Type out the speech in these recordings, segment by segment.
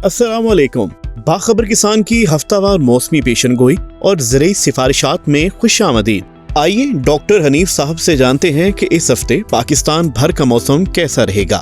अस्सलाम वालेकुम। बाखबर किसान की हफ्तावार मौसमी पेशन गोई और ज़रूरी सिफारिशात में खुशामदीद। आइए डॉक्टर हनीफ साहब से जानते हैं कि इस हफ्ते पाकिस्तान भर का मौसम कैसा रहेगा।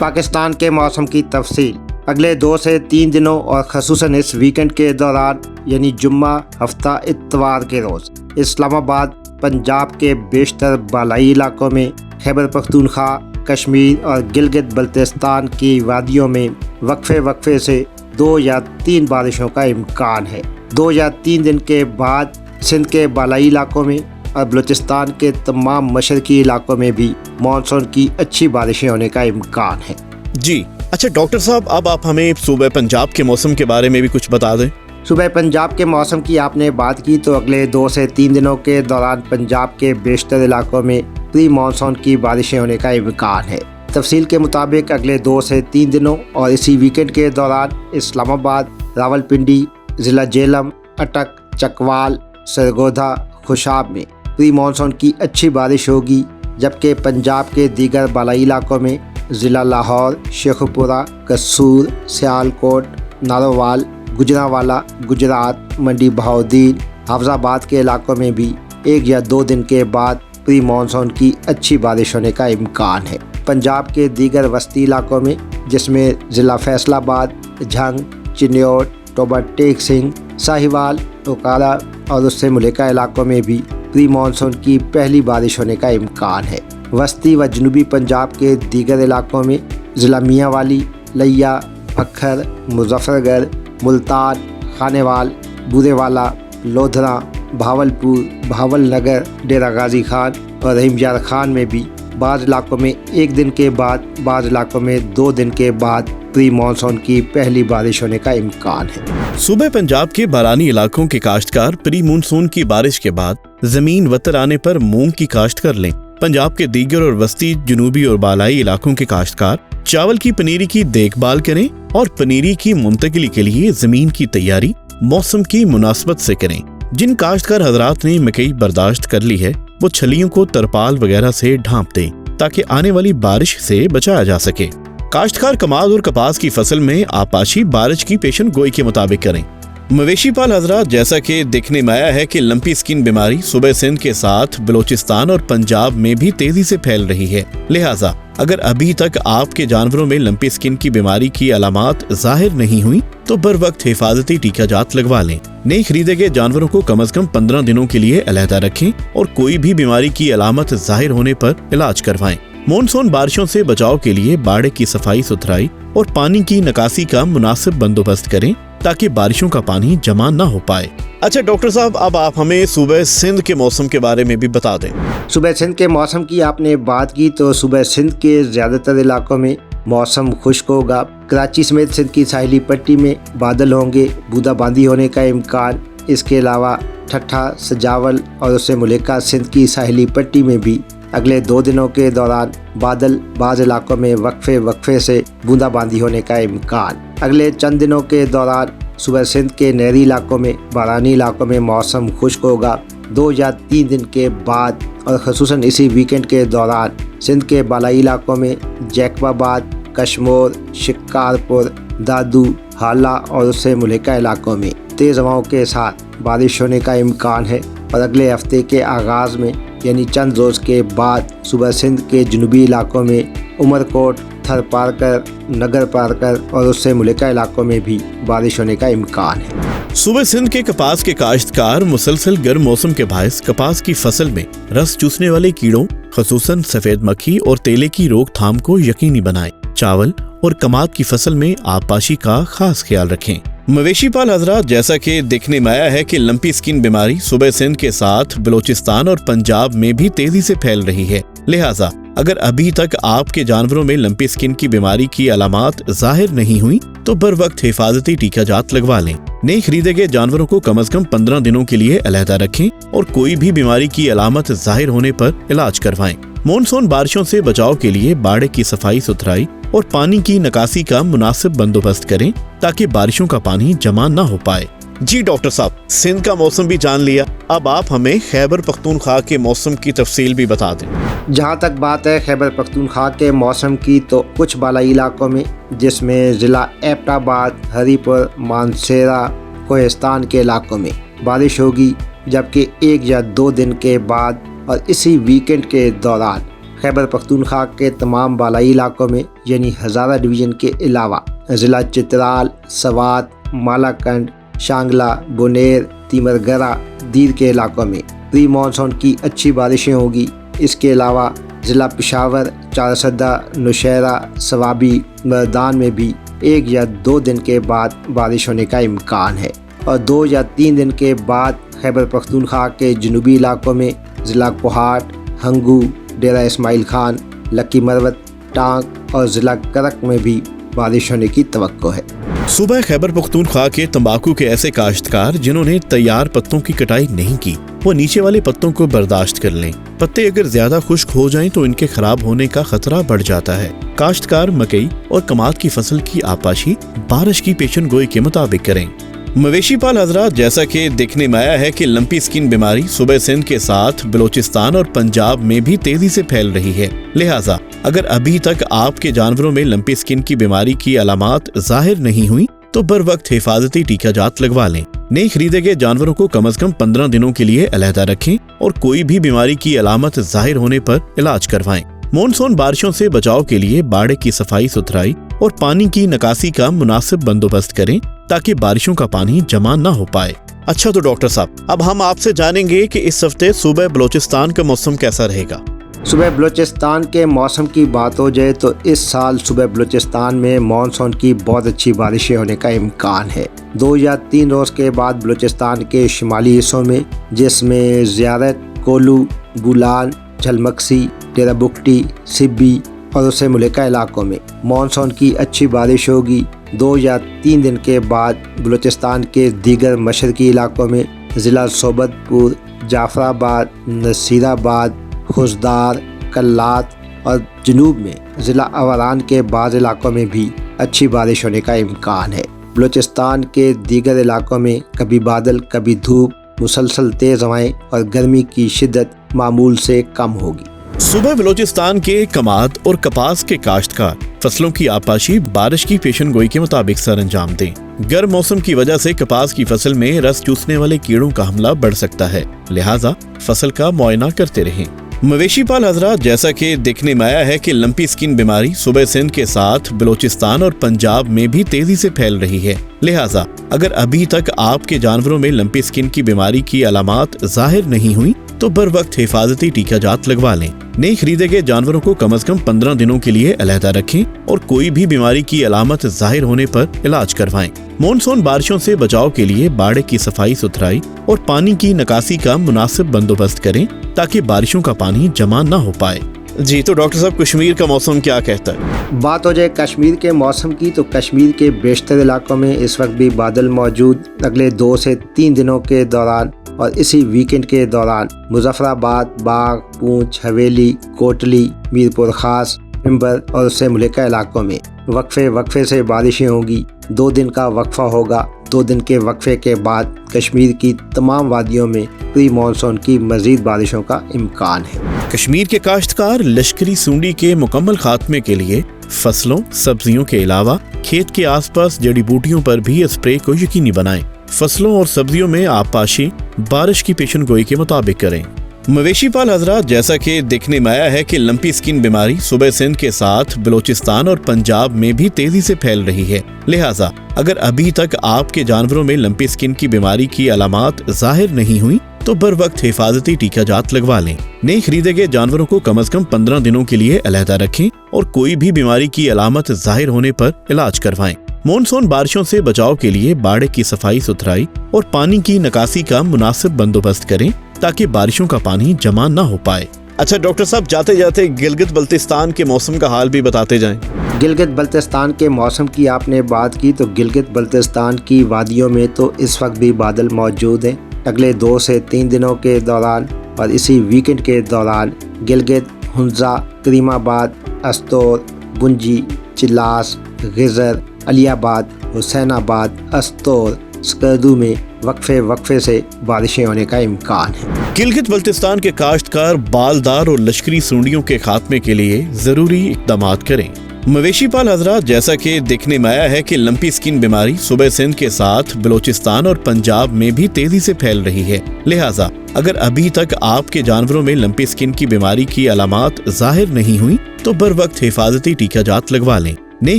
पाकिस्तान के मौसम की तफसील अगले 2 से 3 दिनों और खसूसन इस वीकेंड के दौरान यानी जुम्मा, हफ्ता, इतवार के रोज़ इस्लामाबाद, पंजाब के बेशतर बालाई इलाकों में, खैबर पख्तूनख्वा, कश्मीर और गिलगित बल्तिस्तान की वादियों में वक्फे से 2 या 3 बारिशों का इम्कान है। 2 या 3 दिन के बाद सिंध के बालाई इलाकों में और बलूचिस्तान के तमाम मशरकी इलाकों में भी मानसून की अच्छी बारिशें होने का इम्कान है। जी अच्छा डॉक्टर साहब, अब आप हमें सूबे पंजाब के मौसम के बारे में भी कुछ बता दें। सूबे पंजाब के मौसम की आपने बात की तो अगले 2 से 3 दिनों के दौरान पंजाब के बेशतर इलाकों में प्री मानसून की बारिशें होने का इम्कान है। तफसील के मुताबिक अगले 2 से 3 दिनों और इसी वीकेंड के दौरान इस्लामाबाद, रावलपिंडी, ज़िला जेलम, अटक, चकवाल, सरगोधा, खुशाब में प्री मानसून की अच्छी बारिश होगी, जबकि पंजाब के दीगर बालाई इलाकों में ज़िला लाहौर, शेखुपुरा, कसूर, सियालकोट, नारोवाल, गुजरांवाला, गुजरात, मंडी बहाउद्दीन, हाफजाबाद के इलाकों में भी 1 या 2 दिन के बाद प्री मानसून की अच्छी बारिश होने का इम्कान है। पंजाब के दीगर वस्ती इलाकों में जिसमें ज़िला फैसलाबाद, झंग, चिन्योट, टोबा टेक सिंह, साहिवाल, ओकारा और उससे मुल्का इलाकों में भी प्री मानसून की पहली बारिश होने का इम्कान है। वस्ती व जनूबी पंजाब के दीगर इलाकों में ज़िला मियांवाली, लिया, भक्खर, मुजफ्फरगढ़, मुल्तान, खानेवाल, बूरेवाला, लोधरा, भावलपुर, भावलनगर, डेरा गाजी खान और रहीमयार खान में भी बाज़ इलाकों में 1 दिन के बाद, बाज़ इलाकों में 2 दिन के बाद प्री मानसून की पहली बारिश होने का इम्कान है। सूबे पंजाब के बारानी इलाकों के काश्तकार प्री मानसून की बारिश के बाद जमीन वतर आने पर मूंग की काश्त कर लें। पंजाब के दीगर और वस्ती, जनूबी और बालाई इलाकों के काश्तकार चावल की पनीरी की देखभाल करें और पनीरी की मुंतकिली के लिए जमीन की तैयारी मौसम की मुनासबत से करें। जिन काश्तकार हजरात ने मकई बर्दाश्त कर ली है वो छलियों को तरपाल वगैरह से ढांप दें ताकि आने वाली बारिश से बचाया जा सके। काश्तकार कमाद और कपास की फसल में आपाशी बारिश की पेशन गोई के मुताबिक करें। मवेशी पाल हजरात, जैसा कि देखने में आया है कि लंपी स्किन बीमारी सूबे सिंध के साथ बलूचिस्तान और पंजाब में भी तेजी से फैल रही है, लिहाजा अगर अभी तक आपके जानवरों में लंपी स्किन की बीमारी की अलामात जाहिर नहीं हुई तो बर वक्त हिफाजती टीका जात लगवा लें। नए खरीदे गए जानवरों को कम से कम 15 दिनों के लिए अलहदा रखें और कोई भी बीमारी की अलामत जाहिर होने पर इलाज करवाएं। मानसून बारिशों से बचाव के लिए बाड़े की सफाई सुथराई और पानी की निकासी का मुनासिब बंदोबस्त करें ताकि बारिशों का पानी जमा न हो पाए। अच्छा डॉक्टर साहब, अब आप हमें सूबे सिंध के मौसम के बारे में भी बता दें। सूबे सिंध के मौसम की आपने बात की तो सूबे सिंध के ज़्यादातर इलाकों में मौसम खुश्क होगा। कराची समेत सिंध की साहिली पट्टी में बादल होंगे, बूंदाबांदी होने का इम्कान। इसके अलावा ठट्ठा, सजावल और उससे मुल्का सिंध की साहिली पट्टी में भी अगले 2 दिनों के दौरान बादल, बाज़ इलाकों में वक्फे से बूंदाबांदी होने का इम्कान। अगले चंद दिनों के दौरान सूबे सिंध के नहरी इलाकों में, बारानी इलाकों में मौसम खुश्क होगा। 2 या 3 दिन के बाद और ख़ुसूसन इसी वीकेंड के दौरान सिंध के बालाई इलाकों में जैकबाबाद, कश्मोर, शिकारपुर, दादू, हाला और उससे मुल्का इलाकों में तेज़ हवाओं के साथ बारिश होने का इम्कान है। और अगले हफ्ते के आगाज़ में यानी चंद रोज़ के बाद सूबा सिंध के जनूबी इलाकों में उमरकोट, थर पारकर, नगर पारकर और उससे मुल्का इलाकों में भी बारिश होने का इम्कान है। सूबे सिंध के कपास के काश्तकार मुसलसल गर्म मौसम के बायस कपास की फसल में रस चूसने वाले कीड़ों खसूसन सफेद मक्खी और तेले की रोकथाम को यकीनी बनाएं। चावल और कमाद की फसल में आबपाशी का खास ख्याल रखें। मवेशी पाल हजरात, जैसा कि देखने में आया है कि लंपी स्किन बीमारी सूबे सिंध के साथ बलूचिस्तान और पंजाब में भी तेजी से फैल रही है, लिहाजा अगर अभी तक आपके जानवरों में लंपी स्किन की बीमारी की अलामात जाहिर नहीं हुई तो बर वक्त हिफाजती टीका जात लगवा लें। नए खरीदे गए जानवरों को कम से कम 15 दिनों के लिए अलहदा रखें और कोई भी बीमारी की अलामत जाहिर होने पर इलाज करवाएं। मानसून बारिशों से बचाव के लिए बाड़े की सफाई सुथराई और पानी की निकासी का मुनासिब बंदोबस्त करें ताकि बारिशों का पानी जमा न हो पाए। जी डॉक्टर साहब, सिंध का मौसम भी जान लिया, अब आप हमें खैबर पख्तूनख्वा के मौसम की तफसील भी बता दें। जहाँ तक बात है खैबर पख्तूनख्वा के मौसम की, तो कुछ बालाई इलाकों में जिसमें ज़िला एबटाबाद, हरीपुर, मानसेरा, कोहिस्तान के इलाकों में बारिश होगी, जबकि 1 या 2 दिन के बाद और इसी वीकेंड के दौरान खैबर पख्तूनख्वा के तमाम बालाई इलाकों में यानी हज़ारा डिवीज़न के अलावा ज़िला चित्राल, सवात, मालाकंड, शांगला, बुनेर, तिमरगरा, दीर के इलाकों में प्री मानसून की अच्छी बारिशें होगी। इसके अलावा ज़िला पेशावर, चारसदा, नौशहरा, सवाबी, मर्दान में भी 1 या 2 दिन के बाद बारिश होने का इम्कान है और 2 या 3 दिन के बाद खैबर पख्तूनख्वा के जनूबी इलाकों में ज़िला कोहाट, हंगू, डेरा इस्माइल खान, लकी मरवत, टांग और ज़िला करक में भी बारिश होने की तवक्को है। सुबह खैबर पख्तूनख्वा के तंबाकू के ऐसे काश्तकार जिन्होंने तैयार पत्तों की कटाई नहीं की, वो नीचे वाले पत्तों को बर्दाश्त कर लें। पत्ते अगर ज्यादा खुश्क हो जाएं तो इनके खराब होने का खतरा बढ़ जाता है। काश्तकार मकई और कमाद की फसल की आपाशी बारिश की पेशन गोई के मुताबिक करें। मवेशी पाल हजरात, जैसा कि देखने में आया है कि लंपी स्किन बीमारी सुबह सिंध के साथ बलोचिस्तान और पंजाब में भी तेजी से फैल रही है, लिहाजा अगर अभी तक आपके जानवरों में लंपी स्किन की बीमारी की अलामात जाहिर नहीं हुई तो बर वक्त हिफाजती टीका जात लगवा लें। नए खरीदे गए जानवरों को कम से कम 15 दिनों के लिए अलहदा रखें और कोई भी बीमारी की अलामत जाहिर होने पर इलाज करवाएं। मानसून बारिशों से बचाव के लिए बाड़े की सफाई सुथराई और पानी की निकासी का मुनासिब बंदोबस्त करें ताकि बारिशों का पानी जमा न हो पाए। अच्छा तो डॉक्टर साहब, अब हम आपसे जानेंगे कि इस हफ्ते सुबह बलोचिस्तान का मौसम कैसा रहेगा। सुबह बलूचिस्तान के मौसम की बात हो जाए तो इस साल सुबह बलूचिस्तान में मानसून की बहुत अच्छी बारिशें होने का इम्कान है। 2 या 3 रोज़ के बाद बलूचिस्तान के शुमाली हिस्सों में जिसमें ज़ियारत, कोलू, बुलान, झलमक्सी, डेरा बुकटी, सिब्बी और उससे मुल्का इलाकों में मानसून की अच्छी बारिश होगी। 2 या 3 दिन के बाद बलूचिस्तान के दीगर मशरकी इलाकों में ज़िला सोबतपुर, जाफराबाद, नसीराबाद, खुशदार, कल्लात और जनूब में ज़िला अवरान के बाज़ इलाकों में भी अच्छी बारिश होने का इम्कान है। बलूचिस्तान के दीगर इलाकों में कभी बादल कभी धूप, मुसलसल तेज़ हवाएं और गर्मी की शिद्दत मामूल से कम होगी। सुबह बलोचिस्तान के कमाद और कपास के काश्तकार फसलों की आपाशी बारिश की पेशन गोई के मुताबिक सर अंजाम दें। गर्म मौसम की वजह से कपास की फसल में रस चूसने वाले कीड़ों का हमला बढ़ सकता है, लिहाजा फसल का मुआयना करते रहें। मवेशी पाल हजरात, जैसा कि देखने में आया है कि लंपी स्किन बीमारी सुबह सिंध के साथ बलोचिस्तान और पंजाब में भी तेजी से फैल रही है, लिहाजा अगर अभी तक आपके जानवरों में लंपी स्किन की बीमारी की अलामात जाहिर नहीं हुई तो बर वक्त हिफाजती टीका जात लगवा लें। नए खरीदे गए जानवरों को कम से कम 15 दिनों के लिए अलहदा रखें और कोई भी बीमारी की अलामत जाहिर होने पर इलाज करवाएं। मानसून बारिशों से बचाव के लिए बाड़े की सफाई सुथराई और पानी की निकासी का मुनासिब बंदोबस्त करें ताकि बारिशों का पानी जमा न हो पाए। जी तो डॉक्टर साहब, कश्मीर का मौसम क्या कहता है? बात हो जाए कश्मीर के मौसम की तो कश्मीर के बेशतर इलाकों में इस वक्त भी बादल मौजूद। अगले 2 से 3 दिनों के दौरान और इसी वीकेंड के दौरान मुजफ्फराबाद, बाग, पूंछ, हवेली, कोटली, मीरपुर खास, पिंबर और उससे मुल्का इलाकों में वक्फे से बारिशें होगी। 2 दिन का वक्फा होगा। 2 दिन के वक्फे के बाद कश्मीर की तमाम वादियों में प्री मानसून की मजीद बारिशों का इम्कान है। कश्मीर के काश्तकार लश्करी सूंडी के मुकम्मल खात्मे के लिए फसलों, सब्जियों के अलावा खेत के आसपास जड़ी बूटियों पर भी स्प्रे को यकीनी बनाएं। फसलों और सब्जियों में आपाशी बारिश की पेशन गोई के मुताबिक करें। मवेशी पाल हजरात, जैसा कि देखने में आया है कि लंपी स्किन बीमारी सुबह सिंध के साथ बलोचिस्तान और पंजाब में भी तेजी से फैल रही है, लिहाजा अगर अभी तक आपके जानवरों में लंपी स्किन की बीमारी की अलामात जाहिर नहीं हुई तो बर वक्त हिफाजती टीका जात लगवा लें। नए खरीदे गए जानवरों को कम से कम 15 दिनों के लिए अलहदा रखें और कोई भी बीमारी की अलामत जाहिर होने पर इलाज करवाएं। मानसून बारिशों से बचाव के लिए बाड़े की सफाई सुथराई और पानी की निकासी का मुनासिब बंदोबस्त करें ताकि बारिशों का पानी जमा न हो पाए। अच्छा डॉक्टर साहब, जाते जाते गिलगित बल्तिस्तान के मौसम का हाल भी बताते जाएं। गिलगित बल्तिस्तान के मौसम की आपने बात की तो गिलगित बल्तिस्तान की वादियों में तो इस वक्त भी बादल मौजूद हैं। अगले 2 से 3 दिनों के दौरान और इसी वीकेंड के दौरान गिलगित, हुंजा, करीमाबाद, अस्तोर, बुंजी, चिल्लास, गिजर, अलियाबाद, हुसैनाबाद, अस्तोर, स्कर्दू में वक्फे से बारिशें होने का इम्कान है। गिलगित बल्तिस्तान के काश्तकार बालदार और लश्करी सूंडियों के खात्मे के लिए जरूरी इकदाम करें। मवेशी पाल हजरात, जैसा कि देखने में आया है कि लंपी स्किन बीमारी सूबे सिंध के साथ बलोचिस्तान और पंजाब में भी तेजी से फैल रही है। लिहाजा अगर अभी तक आपके जानवरों में लंपी स्किन की बीमारी की अलामात जाहिर नहीं हुई तो बर वक्त हिफाजती टीका जात लगवा लें। नए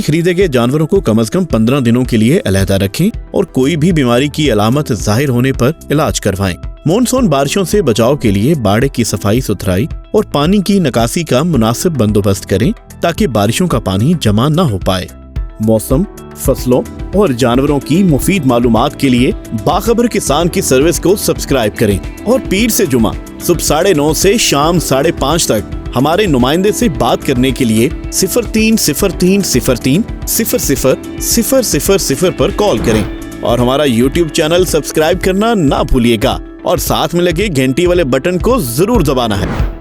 खरीदे गए जानवरों को कम से कम 15 दिनों के लिए अलहदा रखें और कोई भी बीमारी की अलामत जाहिर होने पर इलाज करवाएं। मॉनसून बारिशों से बचाव के लिए बाड़े की सफाई सुथराई और पानी की निकासी का मुनासिब बंदोबस्त करें ताकि बारिशों का पानी जमा न हो पाए। मौसम, फसलों और जानवरों की मुफीद मालूमात के लिए बाखबर किसान की सर्विस को सब्सक्राइब करें और पीर से जुमा सुबह 9:30 से शाम 5:30 तक हमारे नुमाइंदे से बात करने के लिए 0303030000 पर कॉल करें और हमारा YouTube चैनल सब्सक्राइब करना ना भूलिएगा और साथ में लगे घंटी वाले बटन को जरूर दबाना है।